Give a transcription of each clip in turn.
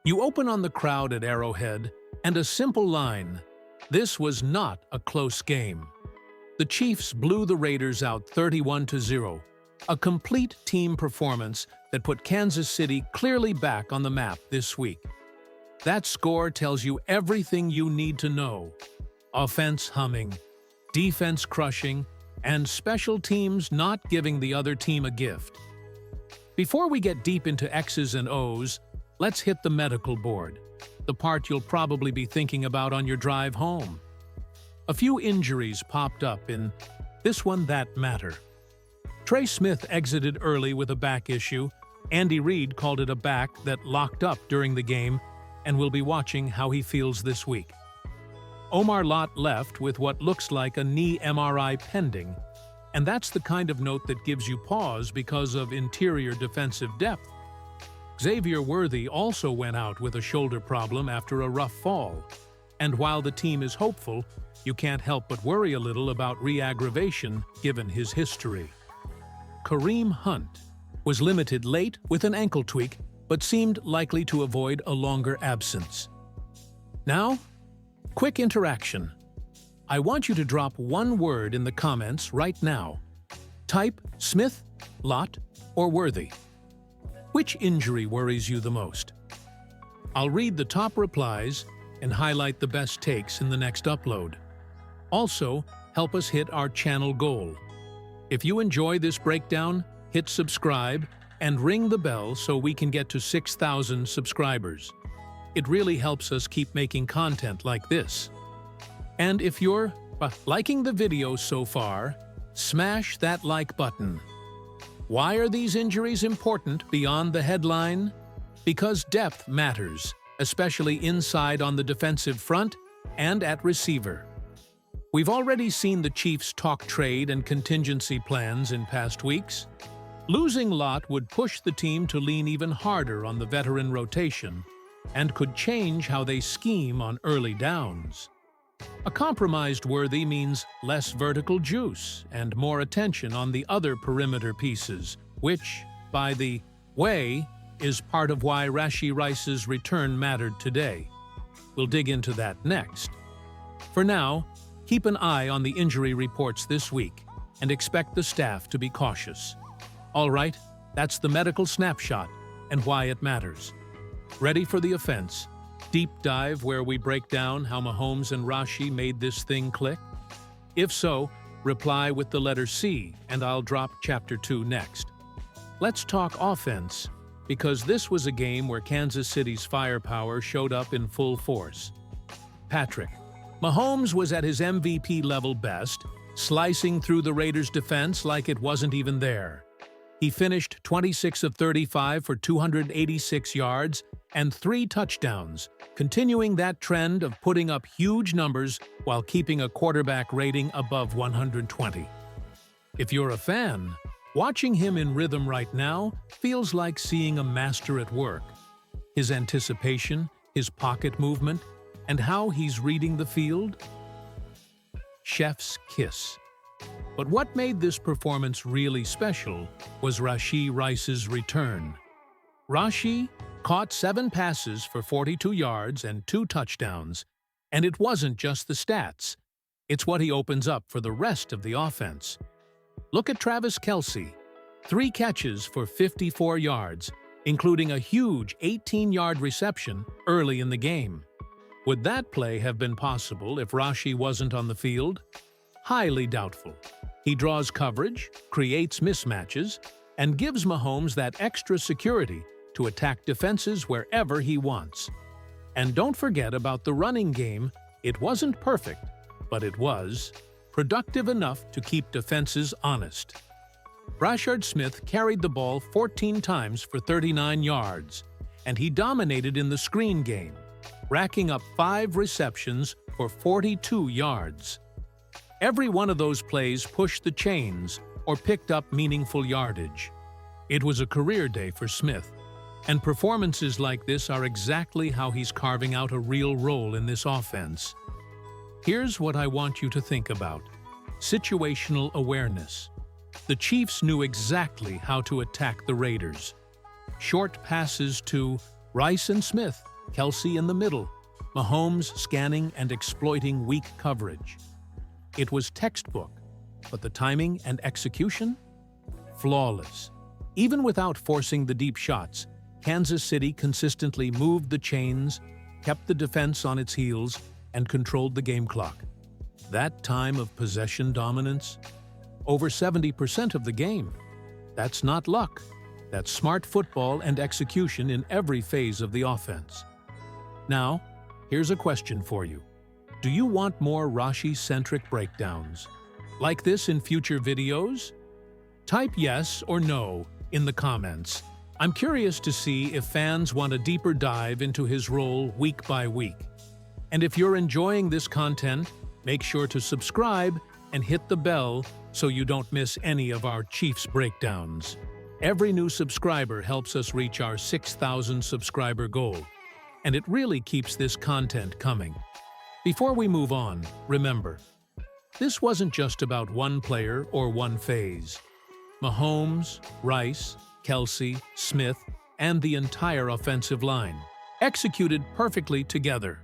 You open on the crowd at Arrowhead, and a simple line: this was not a close game. The Chiefs blew the Raiders out 31-0, a complete team performance that put Kansas City clearly back on the map this week. That score tells you everything you need to know. Offense humming, defense crushing, and special teams not giving the other team a gift. Before we get deep into X's and O's, let's hit the medical board, the part you'll probably be thinking about on your drive home. A few injuries popped up in This One That Matter. Trey Smith exited early with a back issue. Andy Reid called it a back that locked up during the game, and we'll be watching how he feels this week. Omar Lott left with what looks like a knee MRI pending, and that's the kind of note that gives you pause because of interior defensive depth. Xavier Worthy also went out with a shoulder problem after a rough fall, and while the team is hopeful, you can't help but worry a little about re-aggravation given his history. Kareem Hunt was limited late with an ankle tweak, but seemed likely to avoid a longer absence. Now, quick interaction. I want you to drop one word in the comments right now. Type Smith, Lott, or Worthy. Which injury worries you the most? I'll read the top replies and highlight the best takes in the next upload. Also, help us hit our channel goal. If you enjoy this breakdown, hit subscribe and ring the bell so we can get to 6,000 subscribers. It really helps us keep making content like this. And if you're liking the video so far, smash that like button. Why are these injuries important beyond the headline? Because depth matters, especially inside on the defensive front and at receiver. We've already seen the Chiefs talk trade and contingency plans in past weeks. Losing Lott would push the team to lean even harder on the veteran rotation and could change how they scheme on early downs. A compromised Worthy means less vertical juice and more attention on the other perimeter pieces, which, by the way, is part of why Rashee Rice's return mattered today. We'll dig into that next. For now, keep an eye on the injury reports this week and expect the staff to be cautious. All right, that's the medical snapshot and why it matters. Ready for the offense? Deep dive where we break down how Mahomes and Rashee made this thing click? If so, reply with the letter C and I'll drop Chapter 2 next. Let's talk offense, because this was a game where Kansas City's firepower showed up in full force. Patrick Mahomes was at his MVP level best, slicing through the Raiders' defense like it wasn't even there. He finished 26 of 35 for 286 yards and 3 touchdowns, continuing that trend of putting up huge numbers while keeping a quarterback rating above 120. If you're a fan, watching him in rhythm right now feels like seeing a master at work. His anticipation, his pocket movement, and how he's reading the field? Chef's kiss. But what made this performance really special was Rashee Rice's return. Rashee caught 7 passes for 42 yards and 2 touchdowns, and it wasn't just the stats. It's what he opens up for the rest of the offense. Look at Travis Kelce, 3 catches for 54 yards, including a huge 18-yard reception early in the game. Would that play have been possible if Rashee wasn't on the field? Highly doubtful. He draws coverage, creates mismatches, and gives Mahomes that extra security to attack defenses wherever he wants. And don't forget about the running game. It wasn't perfect, but it was productive enough to keep defenses honest. Rashard Smith carried the ball 14 times for 39 yards, and he dominated in the screen game, racking up 5 receptions for 42 yards. Every one of those plays pushed the chains or picked up meaningful yardage. It was a career day for Smith, and performances like this are exactly how he's carving out a real role in this offense. Here's what I want you to think about: situational awareness. The Chiefs knew exactly how to attack the Raiders. Short passes to Rice and Smith Kelsey in the middle, Mahomes scanning and exploiting weak coverage. It was textbook, but the timing and execution? Flawless. Even without forcing the deep shots, Kansas City consistently moved the chains, kept the defense on its heels, and controlled the game clock. That time of possession dominance? Over 70% of the game. That's not luck. That's smart football and execution in every phase of the offense. Now, here's a question for you. Do you want more Rashi-centric breakdowns like this in future videos? Type yes or no in the comments. I'm curious to see if fans want a deeper dive into his role week by week. And if you're enjoying this content, make sure to subscribe and hit the bell so you don't miss any of our Chiefs breakdowns. Every new subscriber helps us reach our 6,000 subscriber goal, and it really keeps this content coming. Before we move on, remember, this wasn't just about one player or one phase. Mahomes, Rice, Kelsey, Smith, and the entire offensive line executed perfectly together.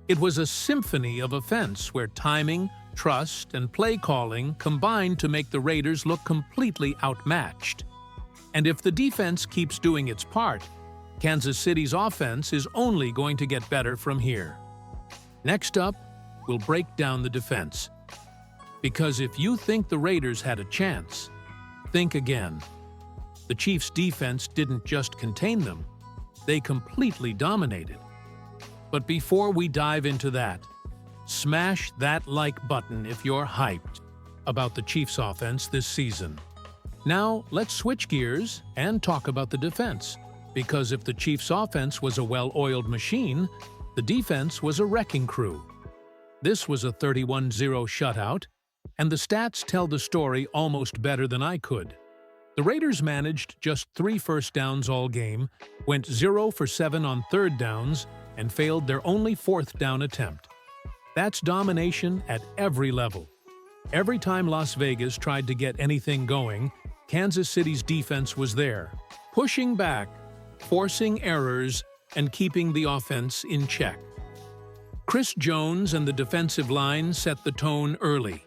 It was a symphony of offense where timing, trust, and play calling combined to make the Raiders look completely outmatched. And if the defense keeps doing its part, Kansas City's offense is only going to get better from here. Next up, we'll break down the defense. Because if you think the Raiders had a chance, think again. The Chiefs' defense didn't just contain them, they completely dominated. But before we dive into that, smash that like button if you're hyped about the Chiefs' offense this season. Now, let's switch gears and talk about the defense. Because if the Chiefs' offense was a well-oiled machine, the defense was a wrecking crew. This was a 31-0 shutout, and the stats tell the story almost better than I could. The Raiders managed just 3 first downs all game, went 0 for 7 on third downs, and failed their only 4th down attempt. That's domination at every level. Every time Las Vegas tried to get anything going, Kansas City's defense was there, pushing back, forcing errors, and keeping the offense in check. Chris Jones and the defensive line set the tone early.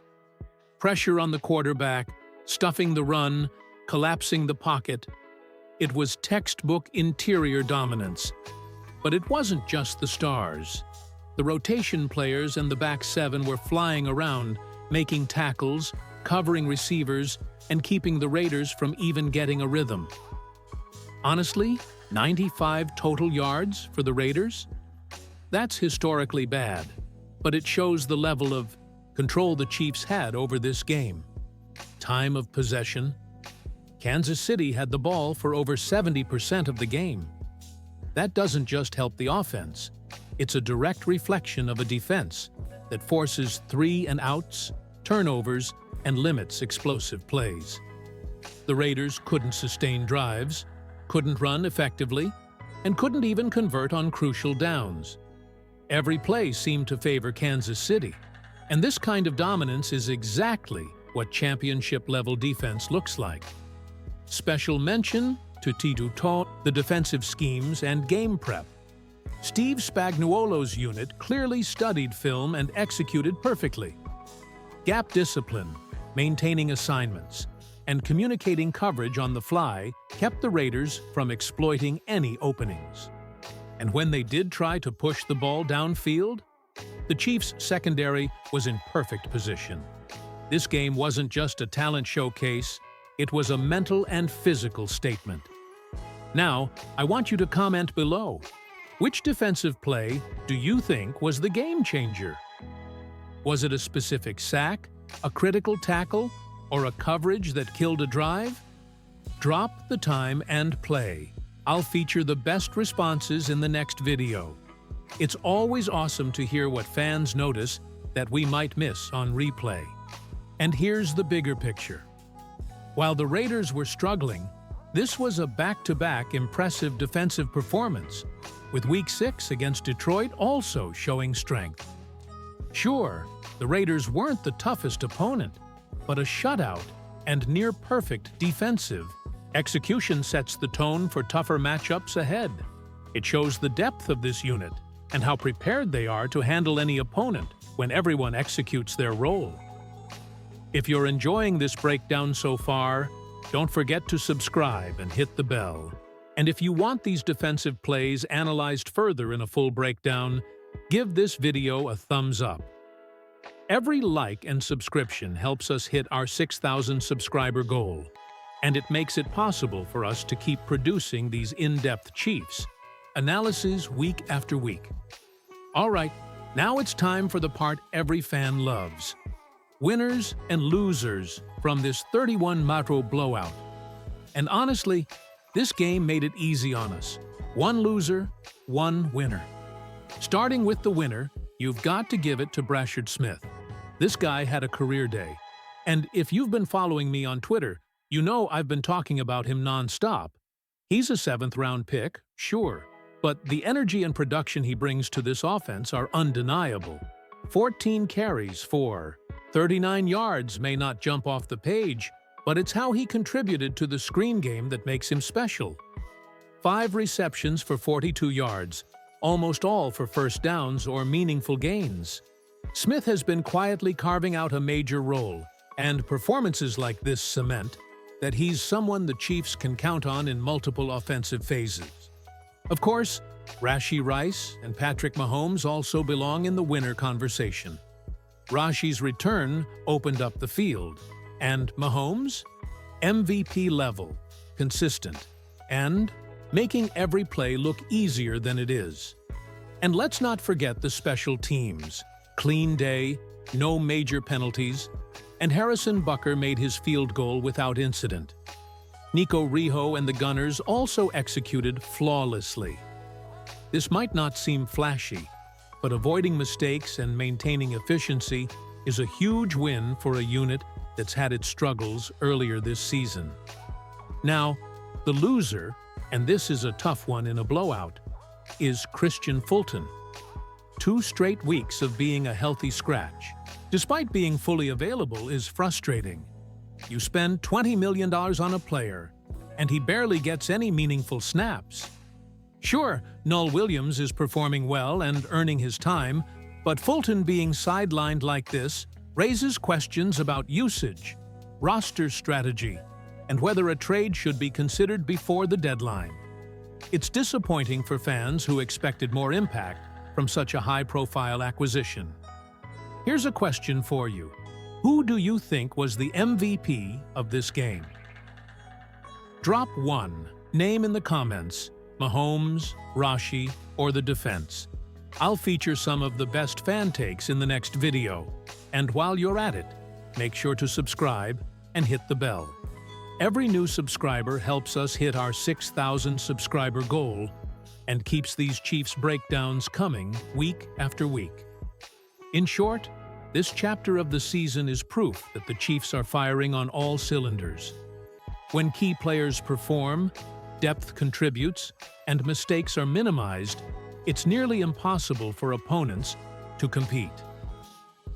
Pressure on the quarterback, stuffing the run, collapsing the pocket. It was textbook interior dominance. But it wasn't just the stars. The rotation players and the back 7 were flying around, making tackles, covering receivers, and keeping the Raiders from even getting a rhythm. Honestly, 95 total yards for the Raiders? That's historically bad, but it shows the level of control the Chiefs had over this game. Time of possession. Kansas City had the ball for over 70% of the game. That doesn't just help the offense. It's a direct reflection of a defense that forces 3-and-outs, turnovers, and limits explosive plays. The Raiders couldn't sustain drives, couldn't run effectively, and couldn't even convert on crucial downs. Every play seemed to favor Kansas City, and this kind of dominance is exactly what championship-level defense looks like. Special mention to Tito, the defensive schemes and game prep. Steve Spagnuolo's unit clearly studied film and executed perfectly. Gap discipline, maintaining assignments, and communicating coverage on the fly kept the Raiders from exploiting any openings. And when they did try to push the ball downfield, the Chiefs' secondary was in perfect position. This game wasn't just a talent showcase, it was a mental and physical statement. Now, I want you to comment below. Which defensive play do you think was the game changer? Was it a specific sack, a critical tackle, or a coverage that killed a drive? Drop the time and play. I'll feature the best responses in the next video. It's always awesome to hear what fans notice that we might miss on replay. And here's the bigger picture. While the Raiders were struggling, this was a back-to-back impressive defensive performance, with Week 6 against Detroit also showing strength. Sure, the Raiders weren't the toughest opponent, but a shutout and near-perfect defensive execution sets the tone for tougher matchups ahead. It shows the depth of this unit and how prepared they are to handle any opponent when everyone executes their role. If you're enjoying this breakdown so far, don't forget to subscribe and hit the bell. And if you want these defensive plays analyzed further in a full breakdown, give this video a thumbs up. Every like and subscription helps us hit our 6,000 subscriber goal, and it makes it possible for us to keep producing these in-depth Chiefs analyses week after week. All right, now it's time for the part every fan loves. Winners and losers from this 31-0 blowout. And honestly, this game made it easy on us. One loser, one winner. Starting with the winner, you've got to give it to Brashard Smith. This guy had a career day. And if you've been following me on Twitter, you know I've been talking about him non-stop. He's a 7th-round pick, sure, but the energy and production he brings to this offense are undeniable. 14 carries for 39 yards may not jump off the page, but it's how he contributed to the screen game that makes him special. 5 receptions for 42 yards, almost all for first downs or meaningful gains. Smith has been quietly carving out a major role, and performances like this cement that he's someone the Chiefs can count on in multiple offensive phases. Of course, Rashee Rice and Patrick Mahomes also belong in the winner conversation. Rashee's return opened up the field, and Mahomes? MVP level, consistent, and making every play look easier than it is. And let's not forget the special teams. Clean day, no major penalties, and Harrison Butker made his field goal without incident. Nico Riho and the Gunners also executed flawlessly. This might not seem flashy, but avoiding mistakes and maintaining efficiency is a huge win for a unit that's had its struggles earlier this season. Now, the loser, and this is a tough one in a blowout, is Christian Fulton. 2 straight weeks of being a healthy scratch, despite being fully available, is frustrating. You spend $20 million on a player, and he barely gets any meaningful snaps. Sure, Noel Williams is performing well and earning his time, but Fulton being sidelined like this raises questions about usage, roster strategy, and whether a trade should be considered before the deadline. It's disappointing for fans who expected more impact from such a high-profile acquisition. Here's a question for you. Who do you think was the MVP of this game? Drop one name in the comments, Mahomes, Rashee, or the defense. I'll feature some of the best fan takes in the next video. And while you're at it, make sure to subscribe and hit the bell. Every new subscriber helps us hit our 6,000 subscriber goal and keeps these Chiefs breakdowns coming week after week. In short, this chapter of the season is proof that the Chiefs are firing on all cylinders. When key players perform, depth contributes, and mistakes are minimized, it's nearly impossible for opponents to compete.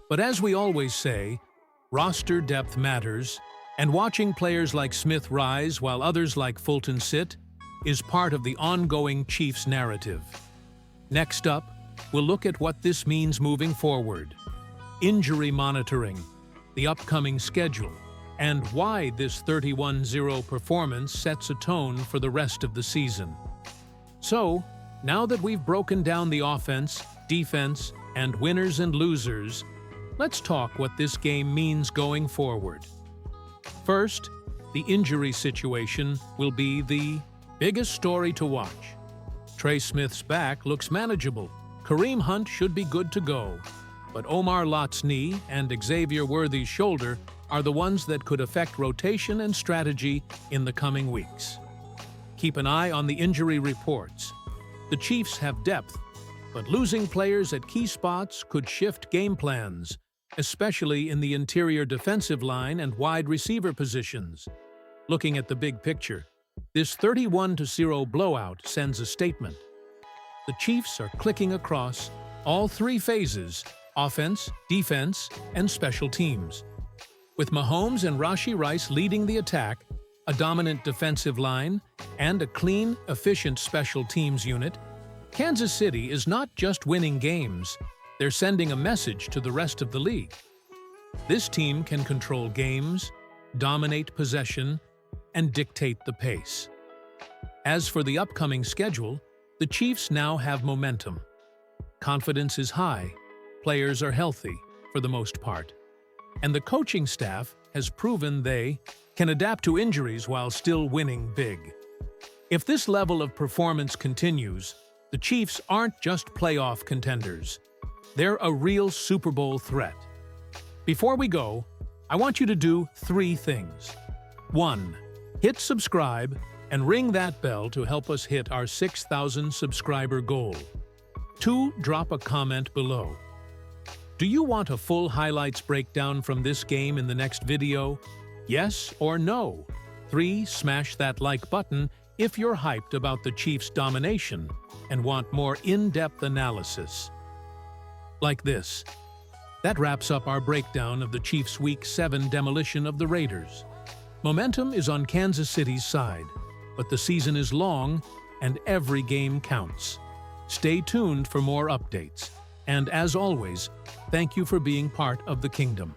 But as we always say, roster depth matters, and watching players like Smith rise while others like Fulton sit is part of the ongoing Chiefs narrative. Next up, we'll look at what this means moving forward, injury monitoring, the upcoming schedule, and why this 31-0 performance sets a tone for the rest of the season. So, now that we've broken down the offense, defense, and winners and losers, let's talk what this game means going forward. First, the injury situation will be the biggest story to watch. Trey Smith's back looks manageable. Kareem Hunt should be good to go. But Omar Lott's knee and Xavier Worthy's shoulder are the ones that could affect rotation and strategy in the coming weeks. Keep an eye on the injury reports. The Chiefs have depth, but losing players at key spots could shift game plans, especially in the interior defensive line and wide receiver positions. Looking at the big picture, this 31-0 blowout sends a statement. The Chiefs are clicking across all 3 phases: offense, defense, and special teams. With Mahomes and Rashee Rice leading the attack, a dominant defensive line, and a clean, efficient special teams unit, Kansas City is not just winning games, they're sending a message to the rest of the league. This team can control games, dominate possession, and dictate the pace. As for the upcoming schedule, the Chiefs now have momentum. Confidence is high, players are healthy, for the most part, and the coaching staff has proven they can adapt to injuries while still winning big. If this level of performance continues, the Chiefs aren't just playoff contenders. They're a real Super Bowl threat. Before we go, I want you to do 3 things. 1. Hit subscribe and ring that bell to help us hit our 6,000 subscriber goal. 2. Drop a comment below. Do you want a full highlights breakdown from this game in the next video? Yes or no? 3. Smash that like button if you're hyped about the Chiefs' domination and want more in-depth analysis. Like this. That wraps up our breakdown of the Chiefs' Week 7 demolition of the Raiders. Momentum is on Kansas City's side, but the season is long and every game counts. Stay tuned for more updates. And as always, thank you for being part of the kingdom.